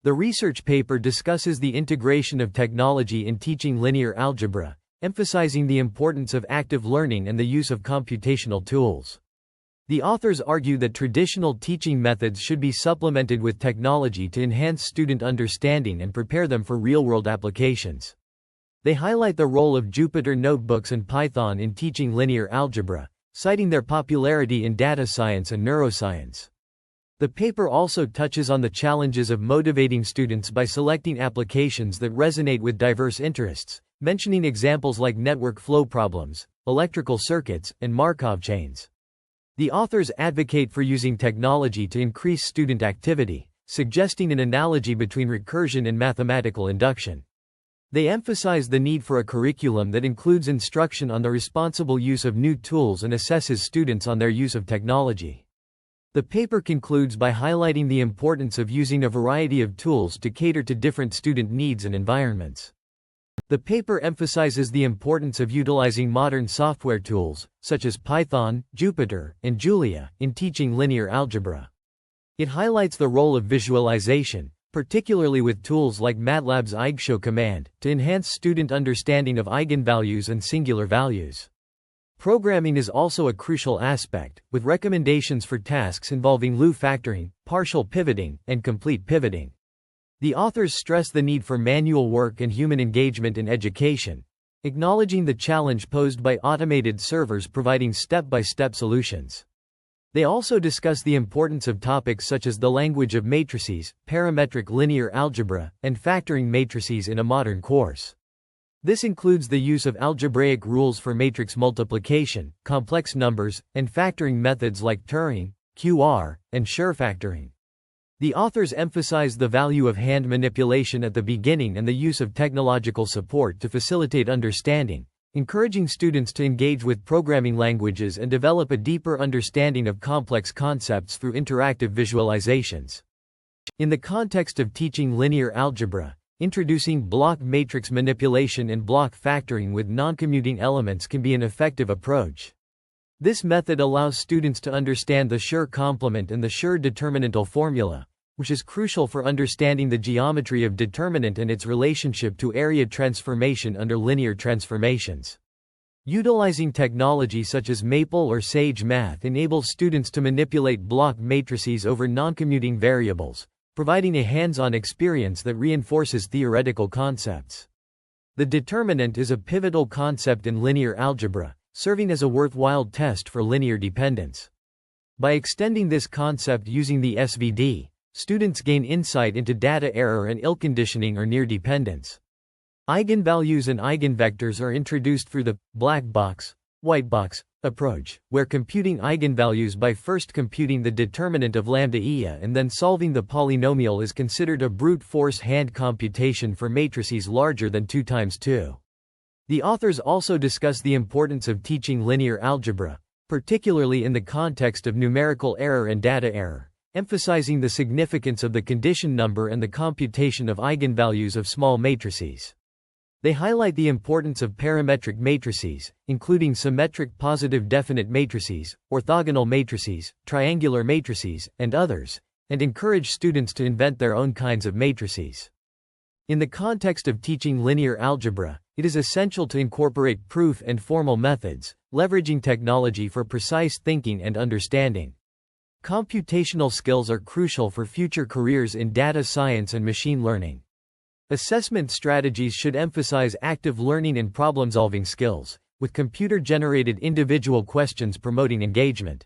The research paper discusses the integration of technology in teaching linear algebra, emphasizing the importance of active learning and the use of computational tools. The authors argue that traditional teaching methods should be supplemented with technology to enhance student understanding and prepare them for real-world applications. They highlight the role of Jupyter Notebooks and Python in teaching linear algebra, citing their popularity in data science and neuroscience. The paper also touches on the challenges of motivating students by selecting applications that resonate with diverse interests, mentioning examples like network flow problems, electrical circuits, and Markov chains. The authors advocate for using technology to increase student activity, suggesting an analogy between recursion and mathematical induction. They emphasize the need for a curriculum that includes instruction on the responsible use of new tools and assesses students on their use of technology. The paper concludes by highlighting the importance of using a variety of tools to cater to different student needs and environments. The paper emphasizes the importance of utilizing modern software tools, such as Python, Jupyter, and Julia, in teaching linear algebra. It highlights the role of visualization, particularly with tools like Matlab's ArXiv command, to enhance student understanding of eigenvalues and singular values. Programming is also a crucial aspect, with recommendations for tasks involving loop factoring, partial pivoting, and complete pivoting. The authors stress the need for manual work and human engagement in education, acknowledging the challenge posed by automated servers providing step-by-step solutions. They also discuss the importance of topics such as the language of matrices, parametric linear algebra, and factoring matrices in a modern course. This includes the use of algebraic rules for matrix multiplication, complex numbers, and factoring methods like Turing, QR, and Schur factoring. The authors emphasize the value of hand manipulation at the beginning and the use of technological support to facilitate understanding, encouraging students to engage with programming languages and develop a deeper understanding of complex concepts through interactive visualizations. In the context of teaching linear algebra, introducing block matrix manipulation and block factoring with non-commuting elements can be an effective approach. This method allows students to understand the Schur complement and the Schur determinantal formula, which is crucial for understanding the geometry of determinant and its relationship to area transformation under linear transformations. Utilizing technology such as Maple or Sage Math enables students to manipulate block matrices over non-commuting variables, providing a hands-on experience that reinforces theoretical concepts. The determinant is a pivotal concept in linear algebra, serving as a worthwhile test for linear dependence. By extending this concept using the SVD, students gain insight into data error and ill-conditioning or near dependence. Eigenvalues and eigenvectors are introduced through the black box, white box approach, where computing eigenvalues by first computing the determinant of lambda ia and then solving the polynomial is considered a brute force hand computation for matrices larger than 2 times 2. The authors also discuss the importance of teaching linear algebra, particularly in the context of numerical error and data error, emphasizing the significance of the condition number and the computation of eigenvalues of small matrices. They highlight the importance of parametric matrices, including symmetric positive definite matrices, orthogonal matrices, triangular matrices, and others, and encourage students to invent their own kinds of matrices. In the context of teaching linear algebra, it is essential to incorporate proof and formal methods, leveraging technology for precise thinking and understanding. Computational skills are crucial for future careers in data science and machine learning. Assessment strategies should emphasize active learning and problem-solving skills, with computer-generated individual questions promoting engagement.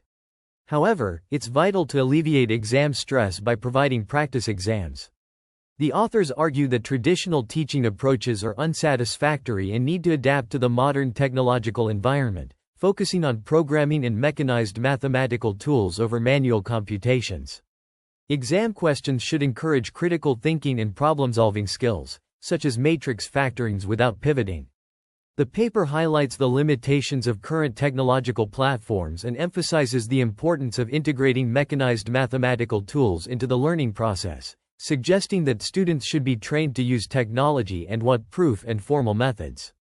However, it's vital to alleviate exam stress by providing practice exams. The authors argue that traditional teaching approaches are unsatisfactory and need to adapt to the modern technological environment, focusing on programming and mechanized mathematical tools over manual computations. Exam questions should encourage critical thinking and problem-solving skills, such as matrix factorings without pivoting. The paper highlights the limitations of current technological platforms and emphasizes the importance of integrating mechanized mathematical tools into the learning process, suggesting that students should be trained to use technology and want proof and formal methods.